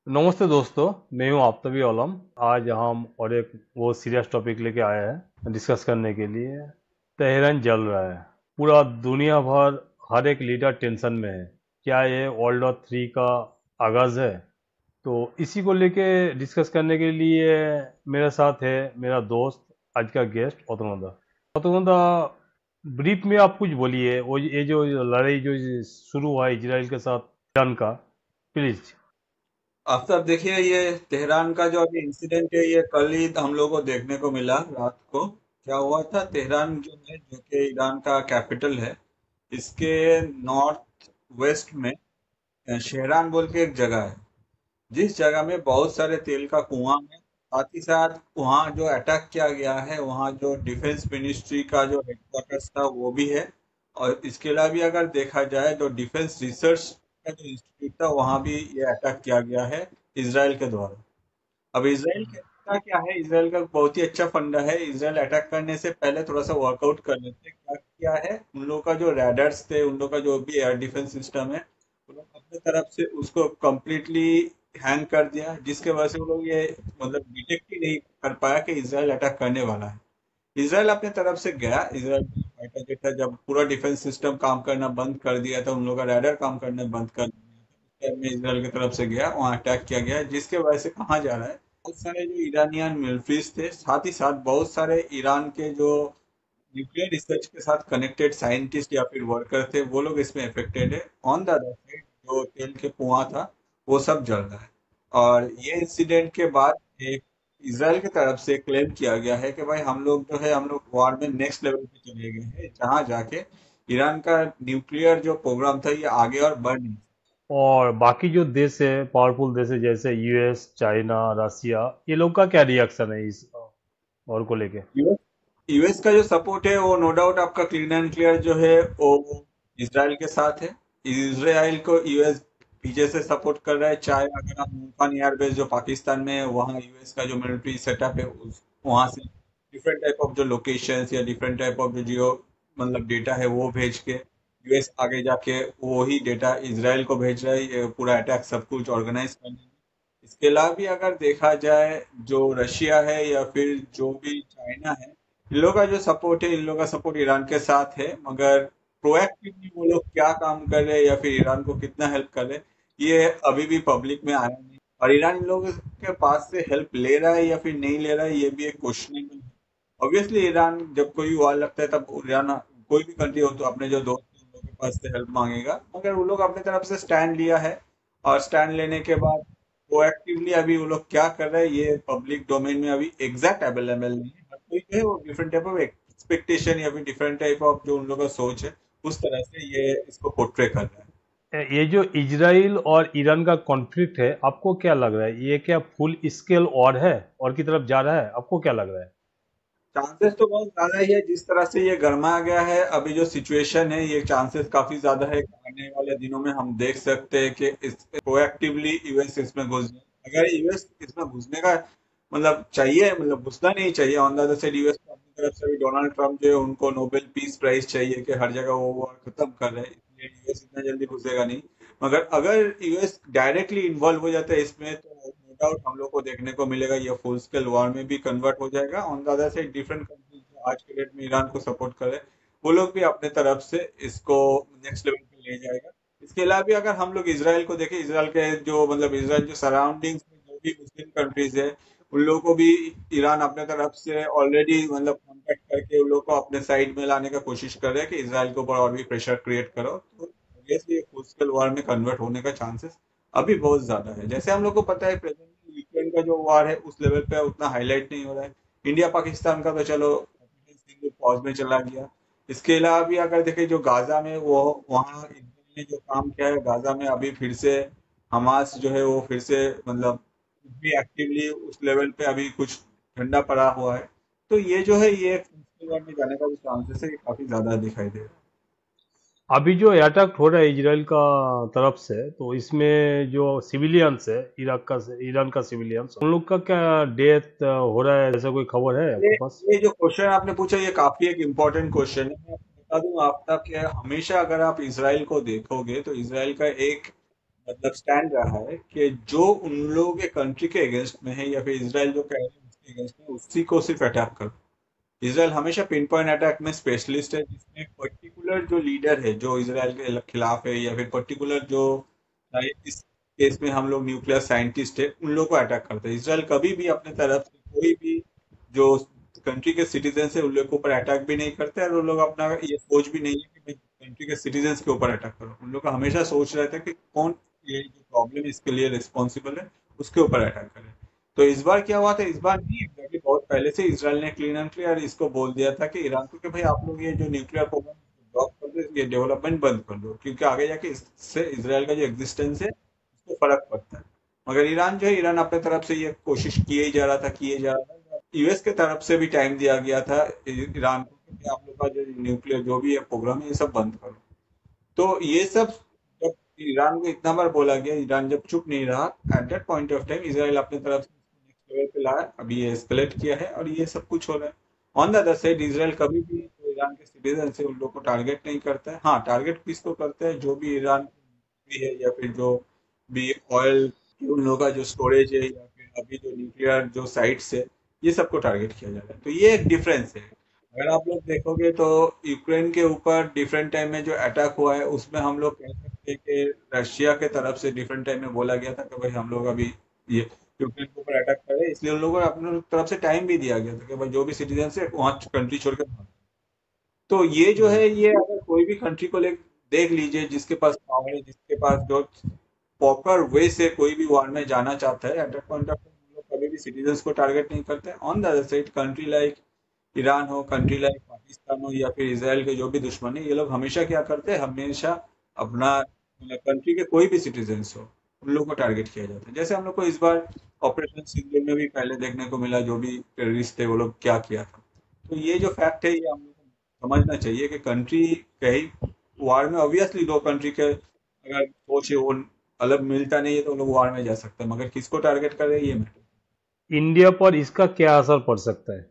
नमस्ते दोस्तों। मैं हूं आफ्ताबी आलम। आज हम और एक वो सीरियस टॉपिक लेके आए हैं डिस्कस करने के लिए। तेहरान जल रहा है। पूरा दुनिया भर हर एक लीडर टेंशन में है। क्या ये वर्ल्ड वॉर 3 का आगाज है? तो इसी को लेके डिस्कस करने के लिए मेरे साथ है मेरा दोस्त, आज का गेस्ट ऑतुंगा। ऑतुंगा, ब्रीफ में आप कुछ बोलिए, वो ये जो लड़ाई जो शुरू हुआ है इजराइल के साथ ईरान का, प्लीज। आफ्ताब देखिए, ये तेहरान का जो अभी इंसिडेंट है, ये कल ही हम लोगों को देखने को मिला रात को। क्या हुआ था, तेहरान जो है, जो कि ईरान का कैपिटल है, इसके नॉर्थ वेस्ट में शेहरान बोल के एक जगह है। जिस जगह में बहुत सारे तेल का कुआं है। साथ ही साथ वहाँ जो अटैक किया गया है, वहाँ जो डिफेंस मिनिस्ट्री का जो हेडक्वार्टर्स था वो भी है। और इसके अलावा भी अगर देखा जाए तो डिफेंस रिसर्च का जो इंस्टीट्यूट था, वहाँ भी ये अटैक किया गया है इसराइल के द्वारा। अब इसराइल का क्या है, इसराइल का बहुत ही अच्छा फंडा है। इसराइल अटैक करने से पहले थोड़ा सा वर्कआउट कर लेते हैं। क्या किया है, उन लोगों का जो रैडर्स थे, उन लोगों का जो भी एयर डिफेंस सिस्टम है, उन लोग अपने तरफ से उसको कम्प्लीटली हैंग कर दिया, जिसके वजह से वो लोग ये मतलब डिटेक्ट ही नहीं कर पाया कि इसराइल अटैक करने वाला है। इसराइल अपने तरफ से गया, इसराइल फाइटर जेट था, जब पूरा डिफेंस सिस्टम काम करना बंद कर दिया था, उन लोगों का रैडर काम करना बंद कर दिया था, उस टाइम में इसराइल की तरफ से गया, वहां अटैक किया गया, जिसके वजह से कहा जा रहा है बहुत सारे जो ईरानियन मिलिट्रीज थे, साथ ही साथ बहुत सारे ईरान के जो न्यूक्लियर रिसर्च के साथ कनेक्टेड साइंटिस्ट या फिर वर्कर थे, वो लोग इसमें अफेक्टेड है। ऑन द अदर साइड जो तेल के कुआं था, वो सब जल रहा है। और ये इंसिडेंट के बाद एक इसराइल की तरफ से क्लेम किया गया है कि भाई हम लोग जो है, हम लोग वॉर में नेक्स्ट लेवल पे चले गए हैं, जहां जाके ईरान का न्यूक्लियर जो प्रोग्राम था, ये आगे और बढ़ नहीं। और बाकी जो देश है, पावरफुल देश है जैसे यूएस, चाइना, रसिया, ये लोग का क्या रिएक्शन है इस और को लेके? यूएस यूएस का जो सपोर्ट है, वो नो डाउट आपका क्लीन एंड क्लियर जो है, वो इसराइल के साथ है। इसराइल को यूएस पीछे से सपोर्ट कर रहा है। चाहे अगर आप मूकान एयरबेस जो पाकिस्तान में है, वहाँ यूएस का जो मिलिट्री सेटअप है, उस वहाँ से डिफरेंट टाइप ऑफ जो लोकेशंस या डिफरेंट टाइप ऑफ जो जियो मतलब डेटा है, वो भेज के यूएस आगे जाके वो ही डेटा इसराइल को भेज रहा है, ये पूरा अटैक सब कुछ ऑर्गेनाइज करने में। इसके अलावा भी अगर देखा जाए, जो रशिया है या फिर जो भी चाइना है, इन लोगों का जो सपोर्ट है, इन लोगों का सपोर्ट ईरान के साथ है। मगर प्रोएक्टिवली वो लोग क्या काम कर रहे हैं या फिर ईरान को कितना हेल्प कर रहे हैं, ये अभी भी पब्लिक में आया नहीं। और ईरान इन लोगों के पास से हेल्प ले रहा है या फिर नहीं ले रहा है, ये भी एक क्वेश्चनेबल है। ऑब्वियसली ईरान जब कोई वार लगता है, तब ईरान कोई भी कंट्री हो तो अपने जो दोस्त हैं, उन लोगों के पास से हेल्प मांगेगा। मगर वो लोग अपने तरफ से स्टैंड लिया है। और स्टैंड लेने के बाद प्रोएक्टिवली अभी वो लोग क्या कर रहे हैं, ये पब्लिक डोमेन में अभी एग्जैक्ट अवेलेबल नहीं है। हर कोई जो है, वो डिफरेंट टाइप ऑफ एक्सपेक्टेशन या फिर डिफरेंट टाइप ऑफ जो उन लोगों का सोच है, उस तरह से ये इसको पोर्ट्रे कर रहा है। ये जो इजराइल और ईरान का कॉन्फ्लिक्ट है, आपको क्या लग रहा है, ये क्या फुल स्केल वॉर है और की तरफ जा रहा है? आपको क्या लग रहा है? चांसेस तो बहुत ज्यादा ही है, जिस तरह से ये गर्मा गया है अभी जो सिचुएशन है, ये चांसेस काफी ज्यादा है कि आने वाले दिनों में हम देख सकते हैं कि इस प्रोएक्टिवली यूएस इसमें घुस जाए। अगर यूएस इसमें घुसने का मतलब चाहिए, मतलब घुसना नहीं चाहिए। On the other side US को अपनी तरफ से भी डोनाल्ड ट्रम्प जो है, उनको नोबेल पीस प्राइज चाहिए कि हर जगह वो वॉर खत्म कर रहे हैं, इसलिए यूएस इतना जल्दी घुसेगा नहीं। मगर अगर यूएस डायरेक्टली इन्वॉल्व हो जाता है इसमें, तो नो डाउट हम लोग को देखने को मिलेगा, ये फुल स्केल वॉर में भी कन्वर्ट हो जाएगा। On the other side different countries जो आज के डेट में ईरान को सपोर्ट कर रहे हैं, वो लोग भी अपने तरफ से इसको नेक्स्ट लेवल पे ले जाएगा। इसके अलावा भी अगर हम लोग इसराइल को देखें, इसराइल के जो मतलब इसराइल जो सराउंडिंग्स में जो भी मुस्लिम कंट्रीज है, उन लोगों को भी ईरान अपने तरफ से ऑलरेडी मतलब कॉन्टेक्ट करके उन लोगों को अपने साइड में लाने का कोशिश कर रहे हैं कि इसराइल के ऊपर और भी प्रेशर क्रिएट करो। तो ऑब्वियसली फुल स्केल वॉर में कन्वर्ट होने का चांसेस अभी बहुत ज्यादा है। जैसे हम लोग को पता है, प्रेजेंटली यूक्रेन का जो वॉर है, उस लेवल पे उतना हाईलाइट नहीं हो रहा है। इंडिया पाकिस्तान का तो चलो पॉज में चला गया। इसके अलावा भी अगर देखें, जो गाजा में वो वहाँ इसराइल ने जो काम किया है गाजा में, अभी फिर से हमास जो है वो फिर से मतलब भी एक्टिवली उस लेवल पे अभी कुछ ठंडा पड़ा हुआ है। तो ये जो है, ये वॉर में जाने का भी चांसेस है, ये काफी ज्यादा दिखाई दे रहा है। अभी जो अटैक हो रहा है इजराइल का तरफ से, तो इसमें जो सिविलियंस है, इराक का ईरान का सिविलियंस, उन लोग का क्या डेथ हो रहा है, ऐसा कोई खबर है ये आपके पास? ये जो क्वेश्चन आपने पूछा, ये काफी एक इम्पोर्टेंट क्वेश्चन है। मैं आपको बता दूं, आप तक कि हमेशा अगर आप इसराइल को देखोगे, तो इसराइल का एक मतलब स्टैंड रहा है कि जो उन लोगों के कंट्री के अगेंस्ट में है या फिर इसराइल जो कह रहे हैं उसके अगेंस्ट में, उसी को सिर्फ अटैक करो। इसराइल हमेशा पिन पॉइंट अटैक में स्पेशलिस्ट है, जिसमें पर्टिकुलर जो लीडर है जो इसराइल के खिलाफ है, या फिर पर्टिकुलर जो, चाहे इस केस में हम लोग न्यूक्लियर साइंटिस्ट है, उन लोगों को अटैक करते हैं। इसराइल कभी भी अपने तरफ से कोई भी जो कंट्री के सिटीजन है उन लोगों के ऊपर अटैक भी नहीं करते, और उन लोग अपना ये सोच भी नहीं है कि कंट्री के सिटीजन के ऊपर अटैक करो। उन लोग का हमेशा सोच रहता है कि कौन ये जो प्रॉब्लम है इसके लिए रिस्पॉन्सिबल है, उसके ऊपर अटैक करे। तो इस बार क्या हुआ था, इस बार नहीं एग्जैक्टली, बहुत पहले से इसराइल ने क्लीन एंड क्लियर इसको बोल दिया था कि ईरान को कि भाई आप लोग ये जो न्यूक्लियर प्रोग्राम ड्रॉप कर दो, ये डेवलपमेंट बंद कर दो, क्योंकि आगे जाके इससे इसराइल का जो एग्जिस्टेंस है उसको फर्क पड़ता है। मगर ईरान जो है, ईरान अपने तरफ से ये कोशिश किए ही जा रहा था, किए जा रहा था। यूएस के तरफ से भी टाइम दिया गया था ईरान को कि आप लोग का जो न्यूक्लियर जो भी है प्रोग्राम है ये सब बंद करो। तो ये सब जब ईरान को इतना बार बोला गया, ईरान जब चुप नहीं रहा, at that point of time Israel अपने तरफ से नेक्स्ट लेवल पे लाया, अभी ये एस्केलेट किया है और ये सब कुछ हो रहा है। On the other side Israel कभी भी जो ईरान के सिटीजन से उन लोग को टारगेट नहीं करता है। हाँ, टारगेट किसको करता है, जो भी ईरान भी है या फिर जो भी ऑयल उन लोगों का जो स्टोरेज है, या फिर अभी जो न्यूक्लियर जो साइट्स है, ये सबको टारगेट किया जा रहा है। तो ये एक डिफरेंस है। अगर आप लोग देखोगे तो यूक्रेन के ऊपर डिफरेंट टाइम में जो अटैक हुआ है, उसमें हम लोग कह सकते हैं कि रशिया के तरफ से डिफरेंट टाइम में बोला गया था कि भाई हम लोग अभी ये यूक्रेन के ऊपर अटैक करें, इसलिए उन लोगों को अपने तरफ से टाइम भी दिया गया था कि भाई जो भी सिटीजन है वहाँ कंट्री छोड़ के भागो। तो ये जो है, ये अगर कोई भी कंट्री को ले देख लीजिए, जिसके पास पावर है, जिसके पास जो प्रॉपर वे से कोई भी वॉर में जाना चाहता है, at that point of time लोग कभी भी सिटीजन को टारगेट नहीं करते। On the other side country like Iran हो, कंट्री लाइक पाकिस्तान हो, या फिर इसराइल के जो भी दुश्मन है, ये लोग हमेशा क्या करते हैं, हमेशा अपना कंट्री के कोई भी सिटीजन हो उन लोगों को टारगेट किया जाता है। जैसे हम लोग को इस बार ऑपरेशन सिंदूर में भी पहले देखने को मिला, जो भी टेररिस्ट थे वो लोग क्या किया था। तो ये जो फैक्ट है, ये हम लोग को समझना चाहिए कि कंट्री कहीं वार में, ऑब्वियसली दो कंट्री के अगर सोच है वो अलग मिलता नहीं है तो लोग वार में जा सकते हैं, मगर किसको टारगेट कर रहे हैं ये मैटर। इंडिया पर इसका क्या असर पड़ सकता है?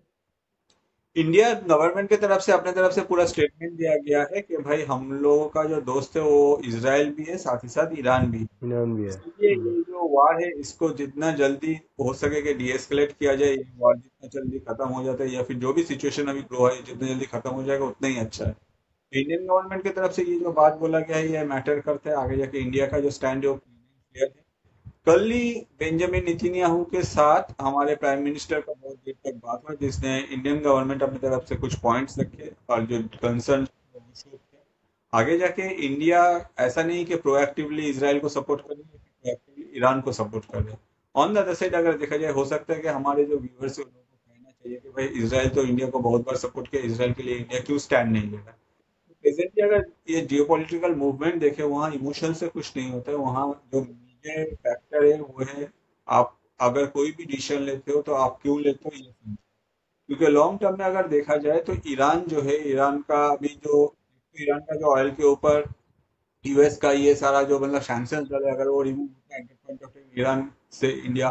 इंडिया गवर्नमेंट की तरफ से अपने तरफ से पूरा स्टेटमेंट दिया गया है कि भाई हम लोगों का जो दोस्त है वो इसराइल भी है, साथ ही साथ ईरान भी है। ईरान भी है। इसलिए ये जो वार है इसको जितना जल्दी हो सके कि डीएस्केलेट किया जाए, ये वार जितना जल्दी खत्म हो जाता है, या फिर जो भी सिचुएशन अभी ग्रो है जितना जल्दी खत्म हो जाएगा उतना ही अच्छा है। इंडियन गवर्नमेंट की तरफ से ये जो बात बोला गया है ये मैटर करता है, आगे जाके इंडिया का जो स्टैंड है वो क्लियर है। कल ही बेंजामिन नेतन्याहू के साथ हमारे प्राइम मिनिस्टर का बहुत देर तक बात हुआ, जिसने इंडियन गवर्नमेंट अपनी तरफ से कुछ पॉइंट्स रखे और जो कंसर्न शो किया। आगे जाके इंडिया ऐसा नहीं कि प्रोएक्टिवली इसराइल को सपोर्ट करे, प्रोएक्टिवली ईरान को सपोर्ट करे। ऑन द अदर साइड अगर देखा जाए, हो सकता है कि हमारे जो व्यूअर्स है उन लोगों को कहना चाहिए कि भाई इसराइल तो इंडिया को बहुत बार सपोर्ट किया, इसराइल के लिए इंडिया क्यों स्टैंड नहीं ले रहा। प्रेजेंटली अगर ये जियोपॉलिटिकल मूवमेंट देखे, वहाँ इमोशन से कुछ नहीं होता है। वहाँ जो मेजर फैक्टर है वो है, आप अगर कोई भी डिसीजन लेते हो तो आप क्यों लेते हो ये समझो। क्योंकि लॉन्ग टर्म में अगर देखा जाए तो ईरान जो है, ईरान का अभी जो, ईरान का जो ऑयल के ऊपर यूएस का ये सारा जो मतलब सैंक्शन चले, अगर वो रिमूव होता है at point of time, Iran से इंडिया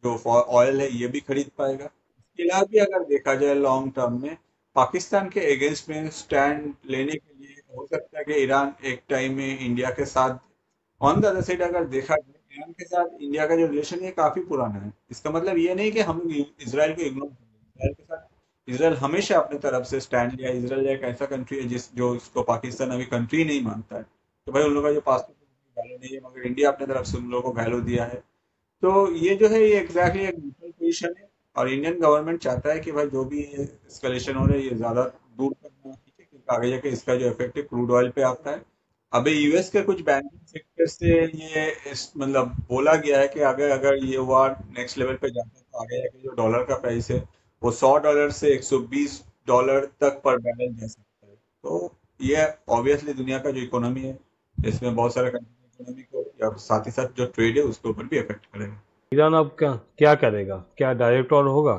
जो ऑयल है ये भी खरीद पाएगा। इसके अलावा भी अगर देखा जाए लॉन्ग टर्म में, पाकिस्तान के अगेंस्ट में स्टैंड लेने के लिए हो सकता है कि ईरान एक टाइम में इंडिया के साथ। ऑन द अदर साइड अगर देखा जाए, ईरान के साथ इंडिया का जो रिलेशन है काफी पुराना है। इसका मतलब ये नहीं कि हम लोग इसराइल को इग्नोर करें। इसराइल के साथ, इसराइल हमेशा अपने तरफ से स्टैंड लिया। इसराइल एक ऐसा कंट्री है जिस जो उसको पाकिस्तान अभी कंट्री नहीं मानता है, तो भाई उन लोगों का जो पासपोर्ट वैल्यू नहीं है, मगर इंडिया अपने तरफ से उन लोगों को वैल्यू दिया है। तो ये जो है ये एग्जैक्टली एक न्यूट्रल पोजीशन है। और इंडियन गवर्नमेंट चाहता है कि भाई जो भी ये एस्केलेशन हो रहा है ये ज्यादा दूर तक ना खींचे, क्योंकि आगे जाके इसका जो इफेक्ट है क्रूड ऑयल पे आता है। अभी यूएस के कुछ बैंकिंग सेक्टर से ये मतलब बोला गया है कि अगर अगर ये वार नेक्स्ट लेवल पे जाता है तो आगे जाके जो डॉलर का प्राइस है वो $100 से $120 तक पर बैरल जा सकता है। तो ये ऑब्वियसली दुनिया का जो इकोनॉमी है, इसमें बहुत सारे कंट्री की इकोनॉमी को या साथ ही साथ जो ट्रेड है उसके ऊपर भी इफेक्ट करेगा। ईरान अब क्या क्या करेगा? क्या डायरेक्ट वॉर होगा?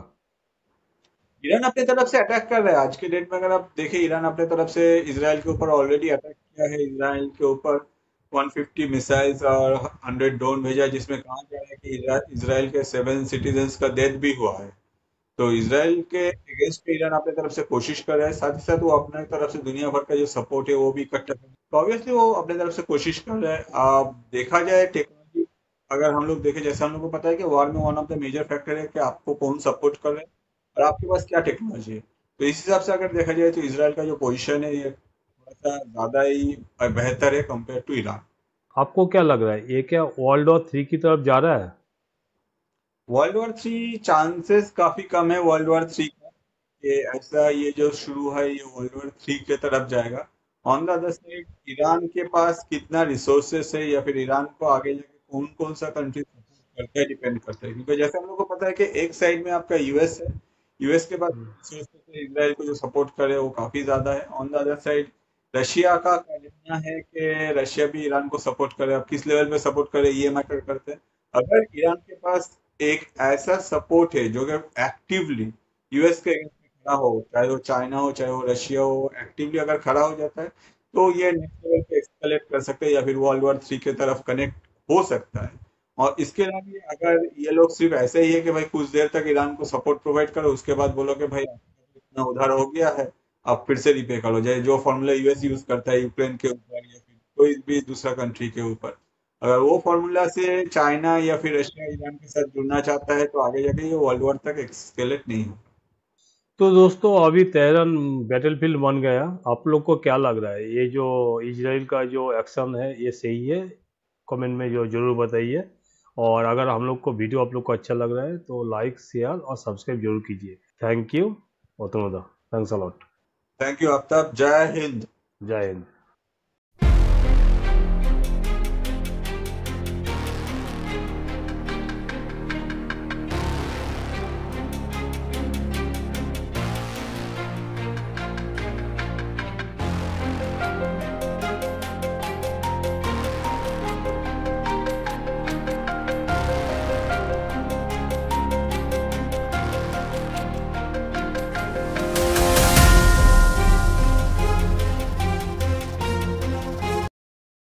ईरान अपने तरफ से अटैक कर रहा है। आज के डेट में अगर आप देखें, ईरान अपने तरफ से इसराइल के ऊपर ऑलरेडी अटैक किया है। इसराइल के ऊपर 150 मिसाइल्स और 100 ड्रोन भेजा, जिसमें कहा जा रहा है कि इसराइल के 7 सिटीजन्स का डेथ भी हुआ है। तो इसराइल के अगेंस्ट में ईरान अपने तरफ से कोशिश कर रहा है, साथ ही साथ वो अपने तरफ से दुनिया भर का जो सपोर्ट है वो भी इकट्ठा कर तो ऑब्वियसली वो अपने तरफ से कोशिश कर रहे हैं। अब देखा जाए टेक्नोलॉजी, अगर हम लोग देखें, जैसे हम लोग को पता है कि वॉर में one of the major factor है कि आपको कौन सपोर्ट कर रहे हैं और आपके पास क्या टेक्नोलॉजी है। तो इस हिसाब से अगर देखा जाए तो इसराइल का जो पोजीशन है ये थोड़ा सा ज्यादा ही बेहतर है कंपेयर टू ईरान। आपको क्या लग रहा है, ये क्या वर्ल्ड वॉर 3 की तरफ जा रहा है? वर्ल्ड वॉर 3 चांसेस काफी कम है वर्ल्ड वॉर 3 का, कि ऐसा ये जो शुरू है ये वर्ल्ड वॉर 3 की तरफ जाएगा। On the other side Iran के पास कितना रिसोर्सेस है या फिर ईरान को आगे जाके कौन कौन सा कंट्री सपोर्ट करता है डिपेंड करता है, क्योंकि जैसे हम लोग को पता है कि एक साइड में आपका यूएस है, यूएस के पास हम्म। रिसोर्सेस है, इसराइल को जो सपोर्ट करे वो काफी ज्यादा है। On the other side Russia का कहना है कि रशिया भी ईरान को सपोर्ट करे, अब किस लेवल पे सपोर्ट करे ये मैटर करते हैं। अगर ईरान के पास एक ऐसा सपोर्ट है जो कि एक्टिवली यूएस के अगेंस्ट में खड़ा हो, चाहे वो चाइना हो चाहे वो रशिया हो, एक्टिवली अगर खड़ा हो जाता है तो ये नेक्स्ट लेवल पे एक्सकलेट कर सकते हैं या फिर वर्ल्ड वॉर 3 के तरफ कनेक्ट हो सकता है। और इसके अलावा भी अगर ये लोग सिर्फ ऐसे ही है कि भाई कुछ देर तक ईरान को सपोर्ट प्रोवाइड करो उसके बाद बोलो कि भाई इतना उधार हो गया है, आप फिर से रिपे करो, जैसे जो फॉर्मूला यूएस यूज करता है यूक्रेन के ऊपर या फिर कोई भी दूसरा कंट्री के ऊपर, अगर वो फॉर्मूला से चाइना या फिर रशिया ईरान के साथ जुड़ना चाहता है तो आगे जाके ये वर्ल्ड वॉर तक एक्सकेलेट नहीं हो। तो दोस्तों, अभी तेहरान बैटलफील्ड बन गया। आप लोग को क्या लग रहा है, ये जो इजराइल का जो एक्शन है ये सही है? कमेंट में जो जरूर बताइए। और अगर हम लोग को वीडियो आप लोग को अच्छा लग रहा है तो लाइक शेयर और सब्सक्राइब जरूर कीजिए। Thank you. Thanks a lot. Thank you Aftab, जय हिंद। जय हिंद।